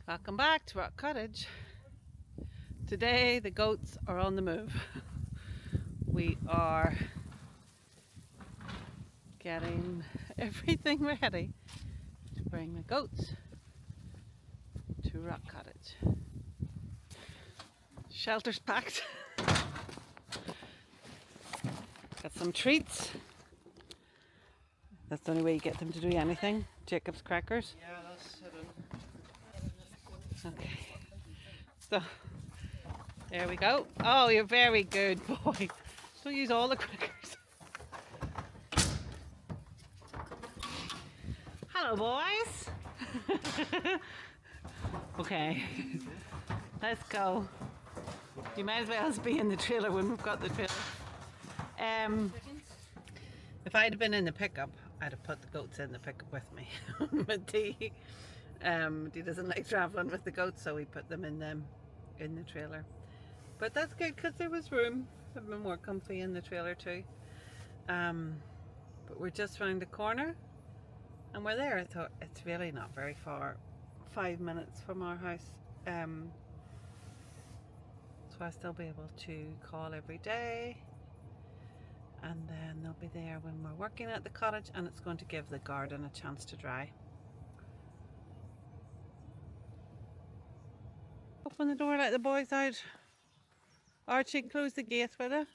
Welcome back to Rock Cottage. Today the goats are on the move. We are getting everything ready to bring the goats to Rock Cottage. Shelter's packed. Got some treats. That's the only way you get them to do anything. Jacob's crackers. Yeah, that's it. Okay. So there we go. Oh, you're very good, boy. Don't use all the crackers. Hello, boys. Okay, let's go. You might as well be in the trailer when we've got the trailer. If I'd have been in the pickup, I'd have put the goats in the pickup with me. But Dee doesn't like traveling with the goats, so we put them in the trailer. But that's good because there was room. I've been more comfy in the trailer too. But we're just round the corner and we're there. So it's really not very far. 5 minutes from our house. So I'll still be able to call every day. And then they'll be there when we're working at the cottage, and it's going to give the garden a chance to dry. Open the door, let the boys out. Archie, close the gate with it.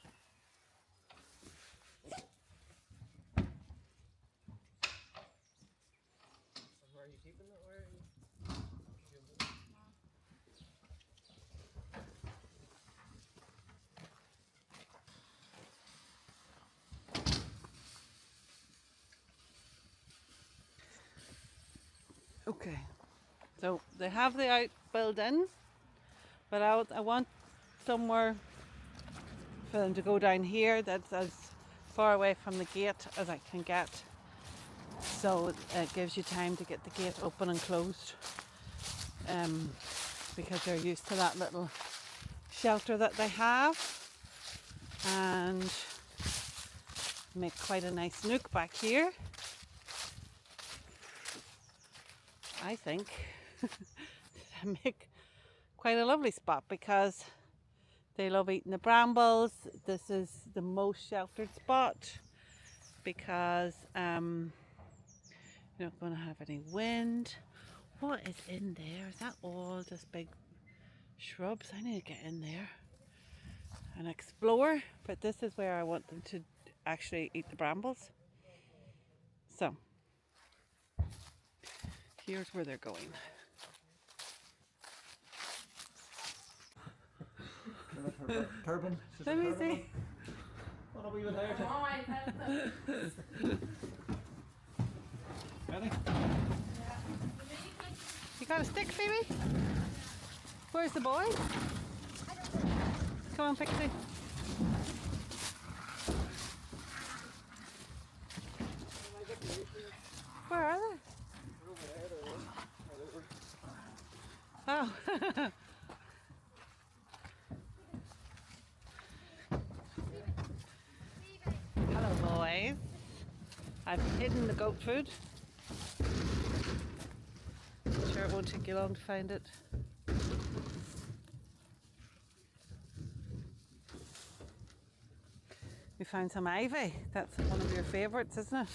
Where are you keeping it? Where are you? Okay, so they have the outbuild in, but I want somewhere for them to go down here that's as far away from the gate as I can get, so it gives you time to get the gate open and closed, because they're used to that little shelter that they have, and make quite a nice nook back here, I think. Make quite a lovely spot because they love eating the brambles. This is the most sheltered spot because you're not going to have any wind. What is in there? Is that all just big shrubs? I need to get in there and explore, but this is where I want them to actually eat the brambles. So here's where they're going. Turban. Let me see. What are we with there? Ready? You got a stick, Phoebe? Where's the boy? Come on, Pixie. Where are they? Oh. Hello, boys. I've hidden the goat food. I'm sure it won't take you long to find it. We found some ivy. That's one of your favourites, isn't it?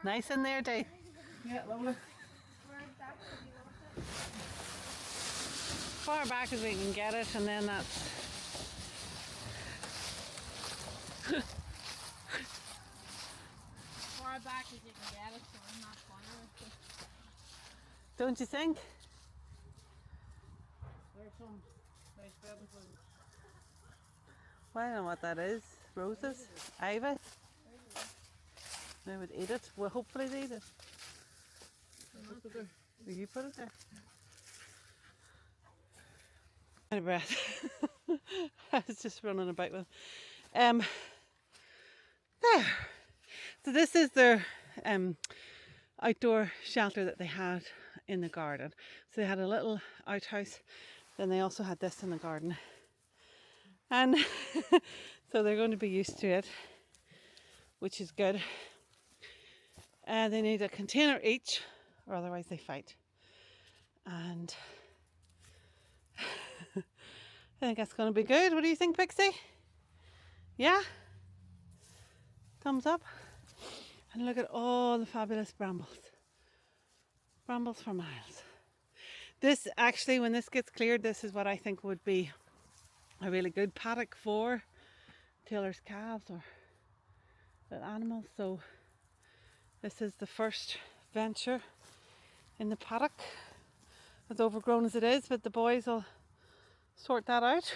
Nice in there, Dave. Yeah, lovely. Far back as we can get it, and then that's Far back as you can get it, so I'm not corner. don't you think? Well, I don't know what that is. Roses? Ivy? They would eat it. Well, hopefully they eat it. Will you put it there? Out of breath. I was just running about with. There. So this is their outdoor shelter that they had in the garden. So they had a little outhouse. Then they also had this in the garden. And so they're going to be used to it, which is good. They need a container each, or otherwise they fight. And I think that's going to be good. What do you think, Pixie? Yeah? Thumbs up. And look at all the fabulous brambles. Brambles for miles. This actually, when this gets cleared, this is what I think would be a really good paddock for Taylor's calves or little animals. So this is the first venture in the paddock, as overgrown as it is, but the boys will sort that out.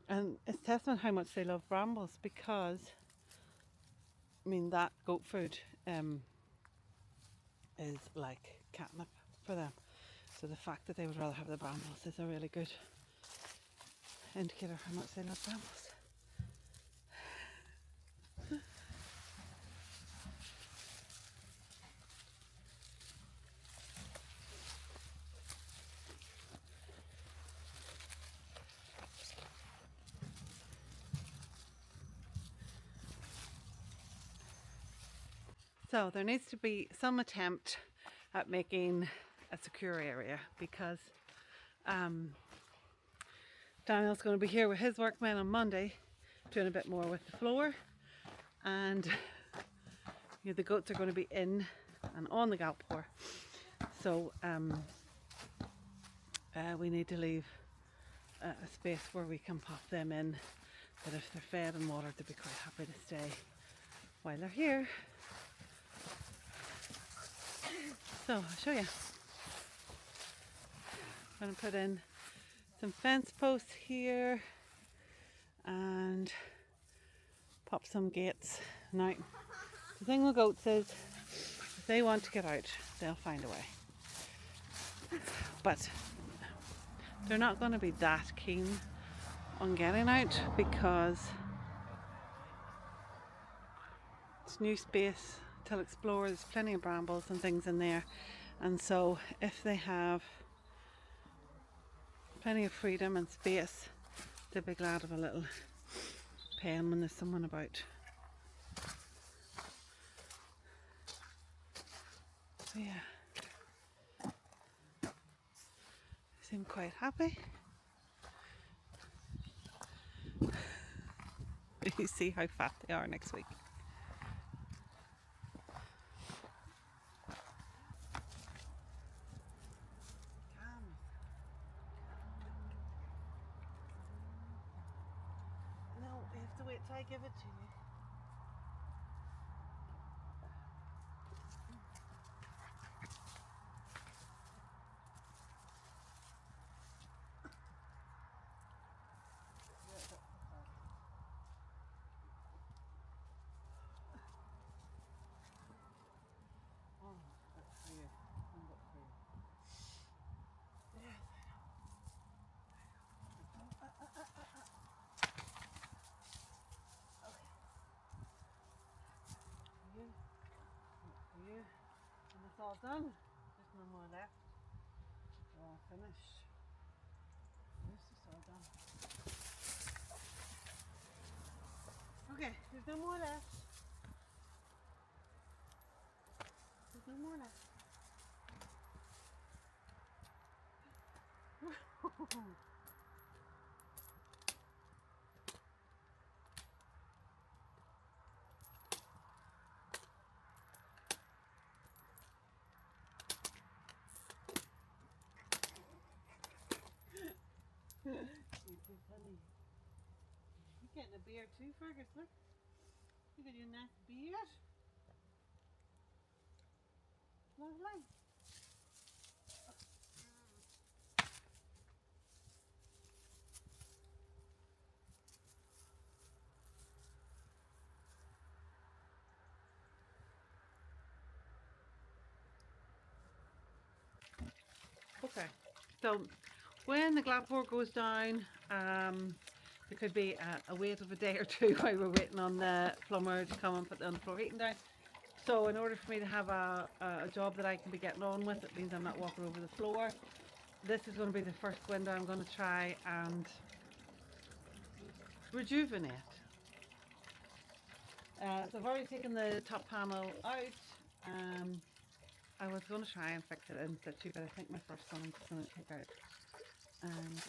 And it's testament how much they love brambles, because I mean that goat food is like catnip for them. So the fact that they would rather have the brambles is a really good indicator how much they love brambles. So there needs to be some attempt at making a secure area, because Daniel's going to be here with his workmen on Monday doing a bit more with the floor, and the goats are going to be in and on the galpor. So we need to leave a space where we can pop them in, that if they're fed and watered they'd be quite happy to stay while they're here. So I'll show you. I'm going to put in some fence posts here and pop some gates. Now, the thing with goats is, if they want to get out, they'll find a way. But they're not going to be that keen on getting out, because it's new space to explore. There's plenty of brambles and things in there, and so if they have plenty of freedom and space, they'll be glad of a little pen when there's someone about. So yeah, they seem quite happy. You see how fat they are next week. No, you have to wait till I give it to you. Oh, that's for you. And that's for you. Yes, I know. Okay. For you. For you. And it's all done. There's no more left. We're all finished. This is all done. Okay, there's no more left. There's no more left. You're too funny. You're getting a beard too, Fergus. Look. Look at your nice beard. Lovely. So when the clapboard goes down, there could be a wait of a day or two while we're waiting on the plumber to come and put the floor heating down. So in order for me to have a job that I can be getting on with, it means I'm not walking over the floor. This is going to be the first window I'm going to try and rejuvenate. So I've already taken the top panel out. I was going to try and fix it in situ, but I think my first one I'm just going to take out. And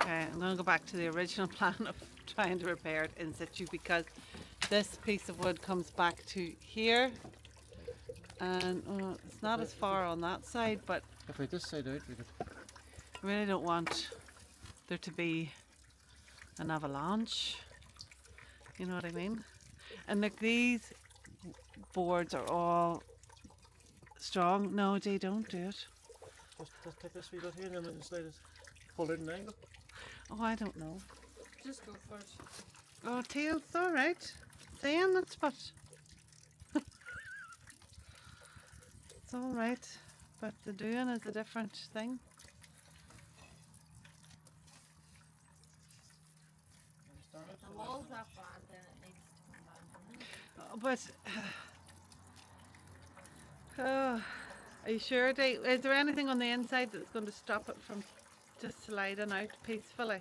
okay, I'm going to go back to the original plan of trying to repair it in situ, because this piece of wood comes back to here, and it's not as far on that side, but If we this side out, we could. I really don't want there to be an avalanche, you know what I mean? And like these boards are all strong. No, Jay, don't do it. Just take this wee bit here and then slide it. Hold it in an angle. Oh, I don't know. Just go for it. Oh, Tail, it's all right. Saying that's but it's all right, but the doing is a different thing. The wall's not bad, then it needs to come down. But are you sure, Dave? Is there anything on the inside that's going to stop it from just sliding out peacefully?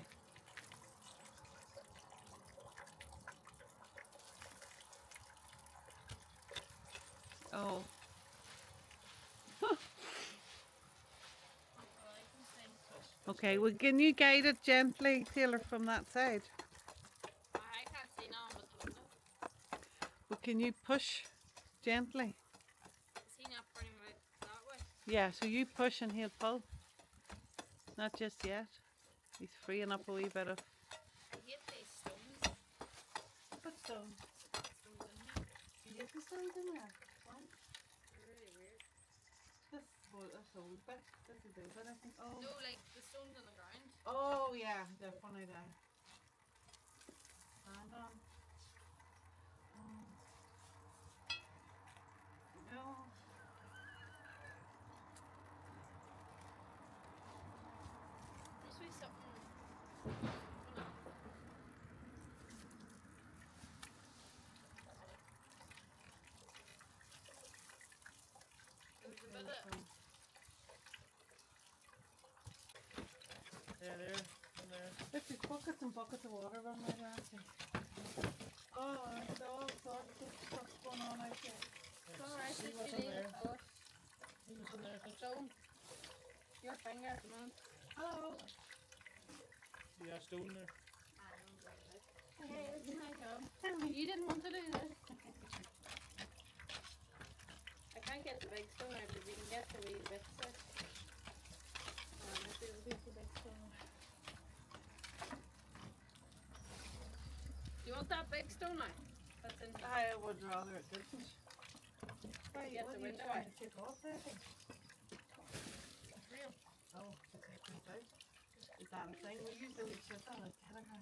Oh. Okay, well, can you guide it gently, Taylor, from that side? I can't see now with the window. Well, can you push gently? Is he not putting it that way? Yeah, so you push and he'll pull. Not just yet. He's freeing up a wee bit of. I hate these stones. What stone? Stones in here. You get the stones in there? What? They're really weird. This old bit. This is old bit, I think. Oh. No, like the stones on the ground. Oh yeah, they're funny there. Stand on. No. Must be something. There's a bit of. Yeah, there. In there. Look, there's buckets and buckets of water running right around here. Oh, there's all sorts of stuff going on out there. It's alright, See if what's you in need there? it, but See what's in there? stone. Your finger at the moment. Hello. See that stone there? Hey, it's my job. You didn't want to do this. I can't get the big stone out, but we can get the wee bits out. If it'll be the big stone. Do you want that big stone out? That's in here. I would rather it didn't. Why, Get what the are you window trying out. to take off there? Real. Oh, to take this out? Is that a thing? We usually sit on a telegram.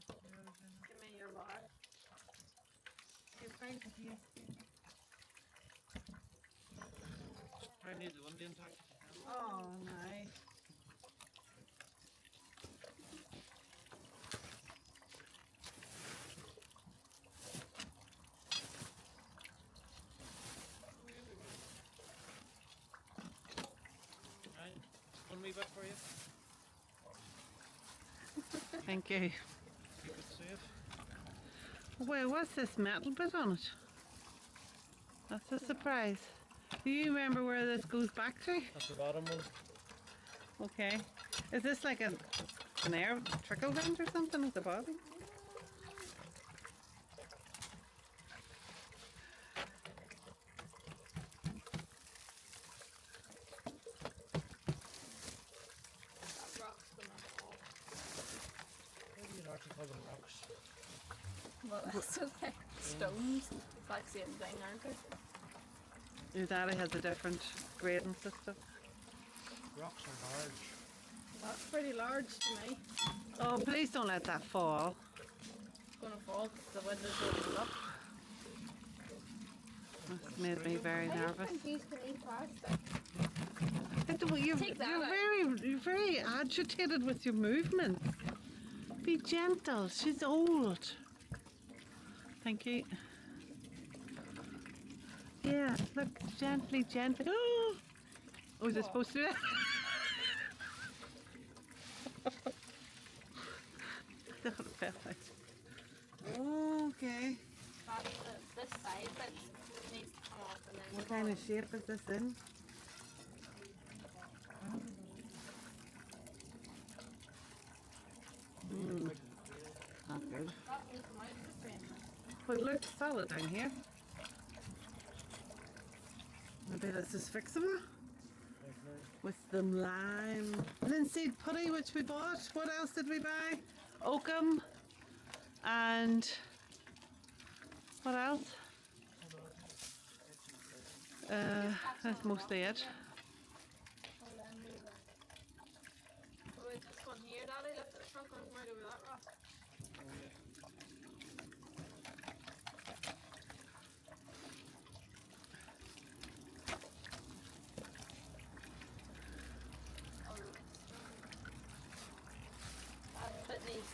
Give me your bar. You're very confused. I need the window intact. Oh, nice. Right. One wee bit for you. Thank you. Keep it safe. Well, what's this metal bit on it? That's a surprise. Do you remember where this goes back to? That's the bottom one. Okay. Is this like an air trickle vent or something at the bottom? That rock's gonna fall. Maybe you actually call them rocks. Well, that's okay. Stones. It's like the same thing, aren't they? Your daddy has a different grading system. Rocks are large. That's pretty large to me. Oh, please don't let that fall. It's gonna fall because the window's open up. That's made me very I nervous. think you can eat plastic. You're very agitated with your movements. Be gentle. She's old. Thank you. Yeah, look, gently. Oh, was it supposed to be that? I thought it fell out. Okay. This side that needs to come off and then. What kind of shape is this in? Not good. That will come out of the frame. But it looks solid down here. Maybe this is fixable with the lime. Linseed putty, which we bought. What else did we buy? Oakum. And what else? That's mostly it. Oh, wait, this one here, Daddy, look, there's not going to come out over that rock.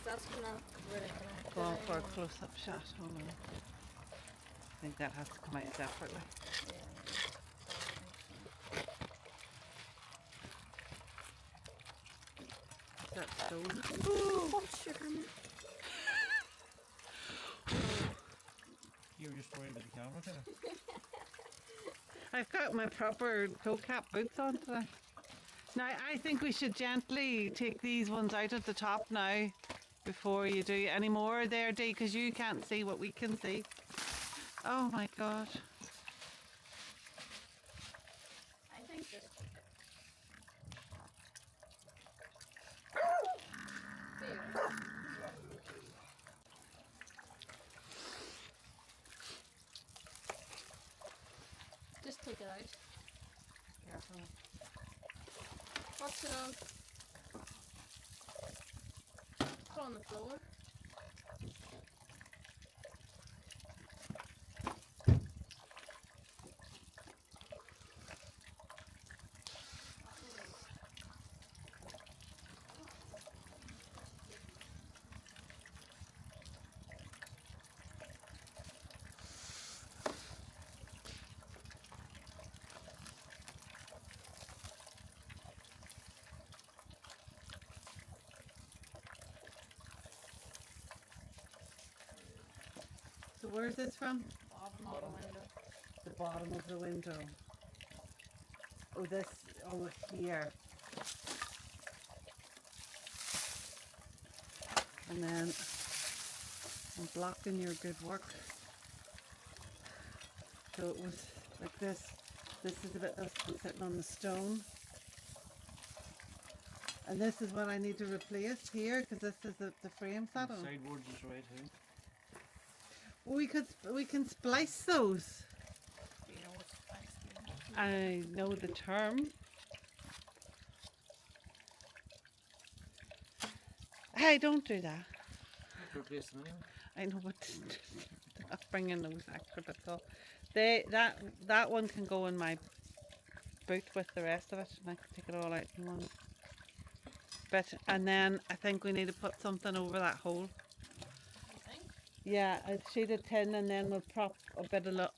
That's gonna really connect. Go on for a close-up shot. Hold on. I think that has to come out separately. That's stone. Oh, sugar. You were just worried about the camera, kind of. I've got my proper toe cap boots on today. Now I think we should gently take these ones out at the top now before you do any more there, Dee, because you can't see what we can see. Oh my god. I think this. Just take it out. Careful. What's it on? Put it on the floor. So where's this from? Bottom of the window. The bottom of the window. Oh, this over here. And then I'm blocking your good work. So it was like this. This is the bit that's been sitting on the stone. And this is what I need to replace here because this is the frame sat on. Sideboards is right here. We can splice those. Do you know what's spicy? I know the term. Hey, don't do that. Replace them anyway. I know, but stop bringing those extra bits off. That one can go in my boot with the rest of it, and I can take it all out in one bit. And then I think we need to put something over that hole. You think? Yeah, a sheet of tin, and then we'll prop a bit of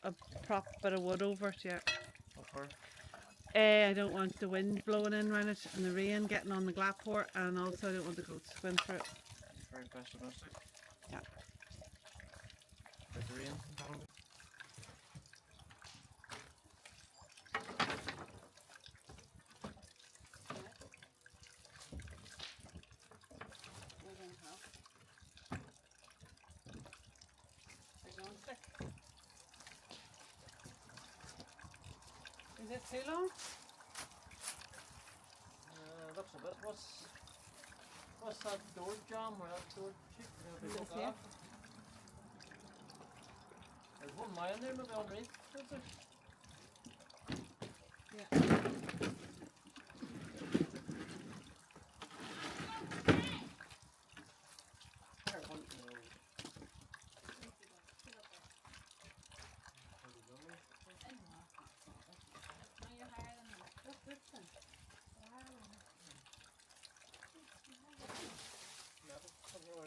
wood over it. Yeah. What for? I don't want the wind blowing in around it and the rain getting on the glassport, and also I don't want the goats to swim through it. Very pessimistic. Yeah. With the rain. That'll do. Is it too long? Looks a bit. What's that door jam or that door cheek? Is this here? There's one mile there, maybe underneath. Yeah.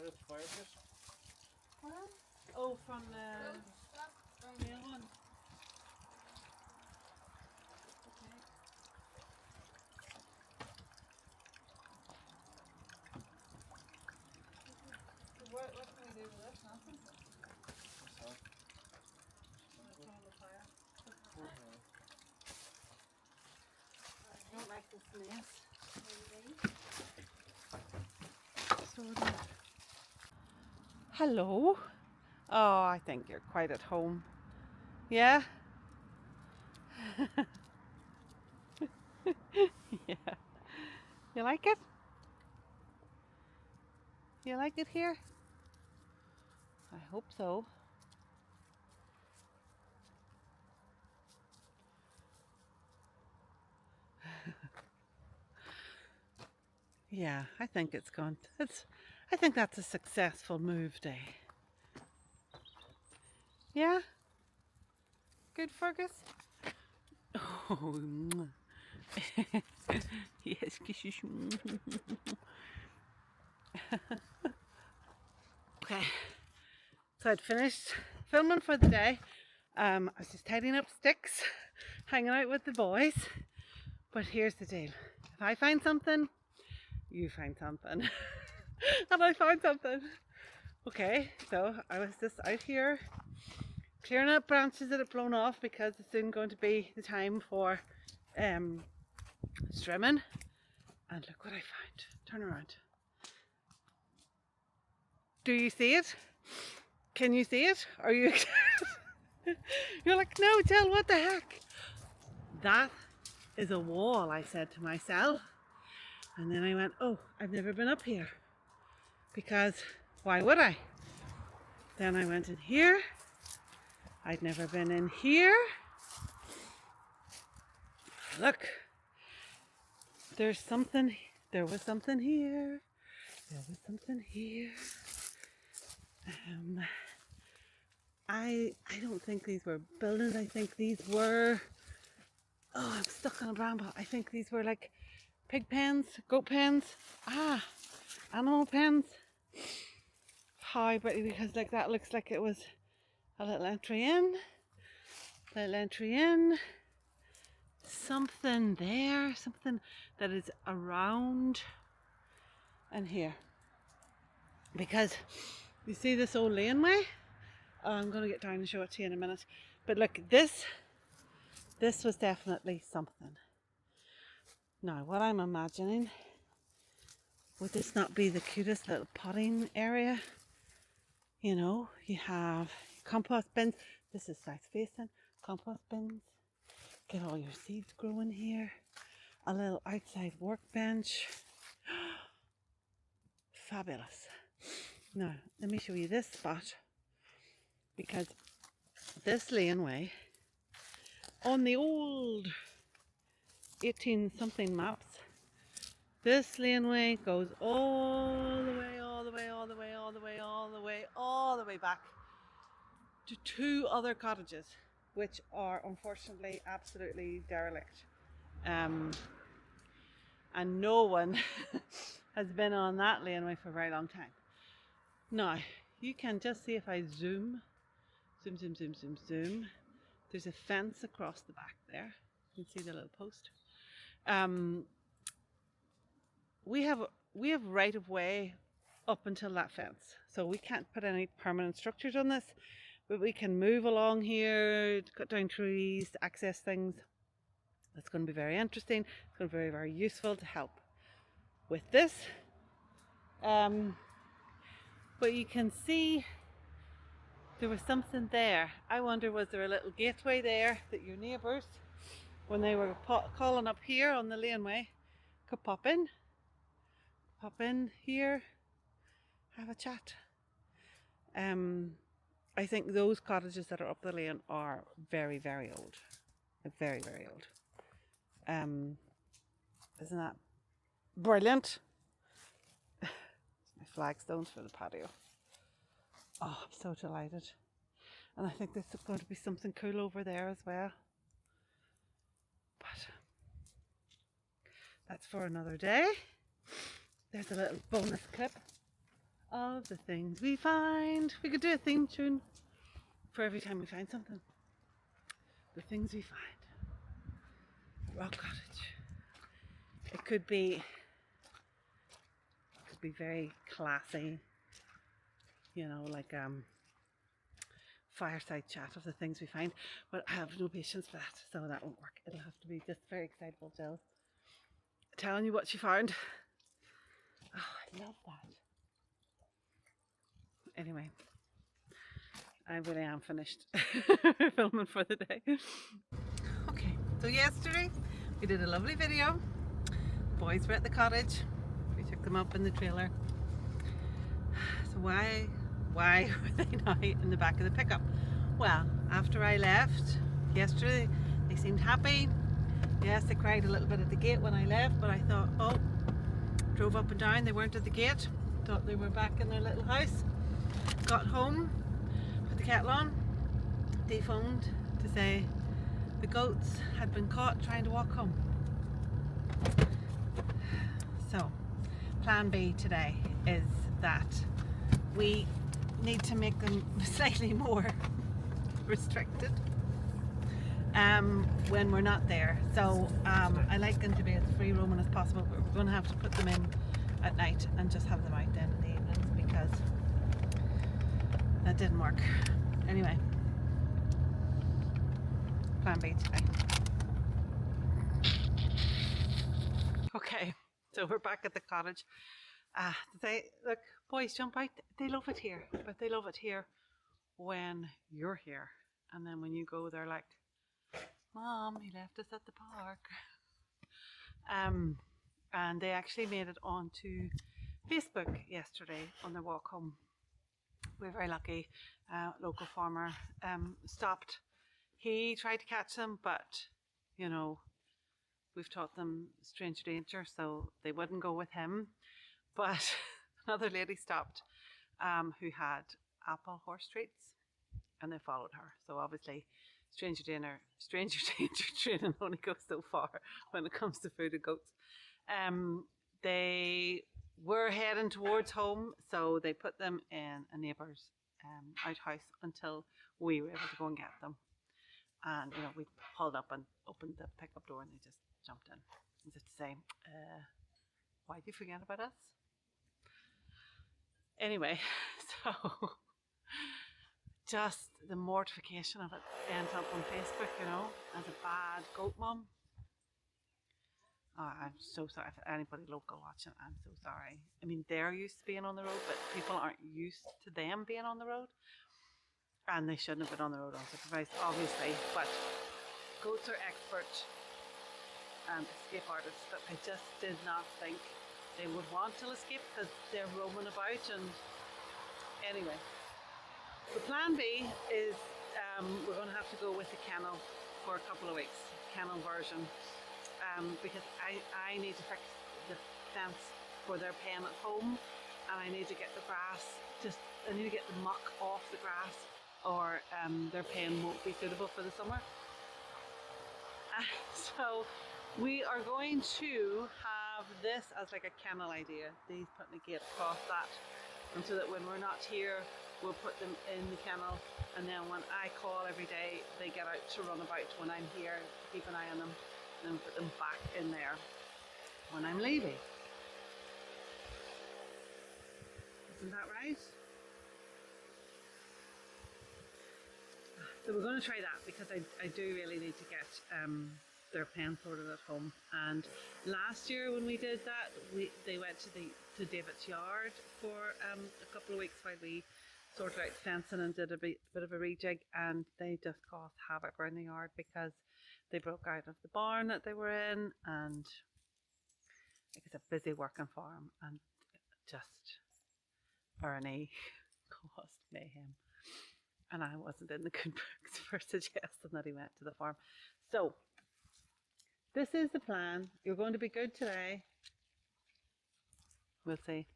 at the fireplace. Oh, from the main one. Okay. So what can we do with this? Nothing. What's that? Let's throw on the fire. Okay. I don't like this mess. Hello. Oh, I think you're quite at home. Yeah? Yeah. You like it? You like it here? I hope so. Yeah, I think it's gone. I think that's a successful move day. Yeah? Good, Fergus? Oh, mwah. Yes, kisses. Okay, so I'd finished filming for the day. I was just tidying up sticks, hanging out with the boys. But here's the deal. If I find something, you find something. And I found something. Okay, so I was just out here clearing up branches that have blown off because it's soon going to be the time for strimming. And look what I found. Turn around. Do you see it? Can you see it? Are you excited? You're like, no, Jill, what the heck? That is a wall, I said to myself. And then I went, oh, I've never been up here. Because why would I? Then I went in here. I'd never been in here. Look, there was something here. There was something here. I don't think these were buildings. I think these were, oh, I'm stuck on a bramble. I think these were like pig pens, goat pens, animal pens. How, but because like that looks like it was a little entry in, something there, something that is around and here. Because you see this old laneway? Oh, I'm going to get down and show it to you in a minute. But look, this was definitely something. Now, what I'm imagining, would this not be the cutest little potting area? You know, you have compost bins. This is south facing. Compost bins. Get all your seeds growing here. A little outside workbench. Fabulous. Now, let me show you this spot. Because this laneway on the old 18 something maps, this laneway goes all the way back to two other cottages, which are unfortunately absolutely derelict. And no one has been on that laneway for a very long time. Now, you can just see if I zoom. There's a fence across the back there. You can see the little post. We have right of way up until that fence, so we can't put any permanent structures on this, but we can move along here, cut down trees to access things. That's going to be very interesting. It's going to be very, very useful to help with this. But you can see there was something there. I wonder, was there a little gateway there that your neighbours, when they were calling up here on the laneway, could pop in here, have a chat. I think those cottages that are up the lane are very, very old. Very, very old. Isn't that brilliant? My flagstones for the patio. Oh, I'm so delighted. And I think there's going to be something cool over there as well. But that's for another day. There's a little bonus clip of the things we find. We could do a theme tune for every time we find something. The things we find. Rock Cottage. It could be very classy, you know, like fireside chat of the things we find, but I have no patience for that, so that won't work. It'll have to be just very excitable Jill telling you what she found. Oh, I love that. Anyway, I really am finished filming for the day. Okay, so yesterday we did a lovely video. The boys were at the cottage. We took them up in the trailer. So why were they now in the back of the pickup? Well, after I left yesterday, they seemed happy. Yes, they cried a little bit at the gate when I left, but I thought, oh, drove up and down, they weren't at the gate. Thought they were back in their little house. Got home, put the kettle on. They phoned to say the goats had been caught trying to walk home. So, plan B today is that we need to make them slightly more restricted when we're not there. So I like them to be as free roaming as possible, but we're going to have to put them in at night and just have them out then in the evenings, because that didn't work. Anyway, plan B today. Okay, so we're back at the cottage. Look, boys, jump out. They love it here, but they love it here when you're here. And then when you go, they're like, Mom, he left us at the park. And they actually made it onto Facebook yesterday on their walk home. We're very lucky. Local farmer stopped. He tried to catch them, but you know, we've taught them stranger danger, so they wouldn't go with him. But another lady stopped who had apple horse treats, and they followed her. So obviously, stranger danger training only goes so far when it comes to food and goats. They were heading towards home, so they put them in a neighbour's outhouse until we were able to go and get them. And you know, we pulled up and opened the pickup door, and they just jumped in. And just to say, why did you forget about us? Anyway, so just the mortification of it ends up on Facebook, you know, as a bad goat mum. Oh, I'm so sorry for anybody local watching. I'm so sorry. I mean, they're used to being on the road, but people aren't used to them being on the road. And they shouldn't have been on the road unsupervised, obviously. But goats are expert escape artists, but I just did not think they would want to escape because they're roaming about. And anyway, the plan B is we're going to have to go with the kennel for a couple of weeks, kennel version. Because I need to fix the fence for their pen at home, and I need to get the grass, I need to get the muck off the grass, or their pen won't be suitable for the summer. So we are going to have this as like a kennel idea. These putting a gate across that, and so that when we're not here, we'll put them in the kennel, and then when I call every day, they get out to run about when I'm here, keep an eye on them, and put them back in there when I'm leaving. Isn't that right? So we're going to try that, because I do really need to get their pen sorted at home. And last year when we did that, they went to David's yard for a couple of weeks while we sorted out fencing and did a bit of a rejig, and they just caused havoc around the yard because they broke out of the barn that they were in, and it's a busy working farm, and just Bernie caused mayhem. And I wasn't in the good books for suggesting that he went to the farm. So this is the plan. You're going to be good today. We'll see.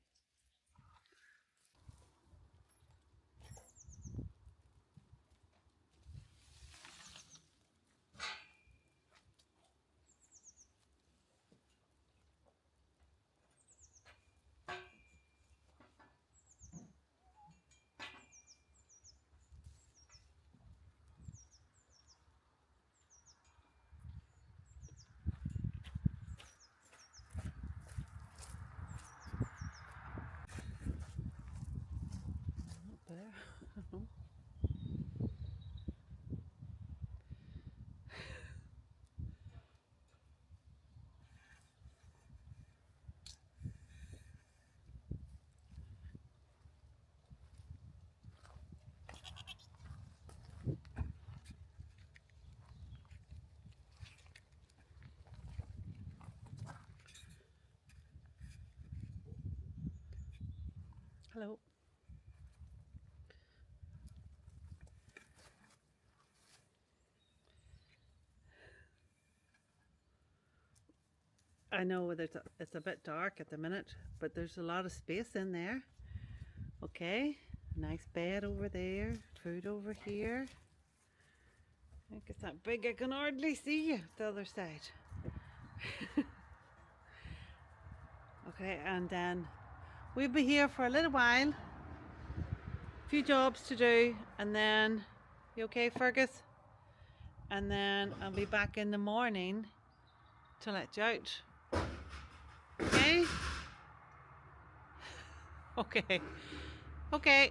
Hello. I know it's a bit dark at the minute, but there's a lot of space in there. Okay, nice bed over there, food over here. I think it's that big I can hardly see you the other side. Okay, and then we'll be here for a little while. A few jobs to do, and then you okay, Fergus? And then I'll be back in the morning to let you out. Okay? Okay. Okay.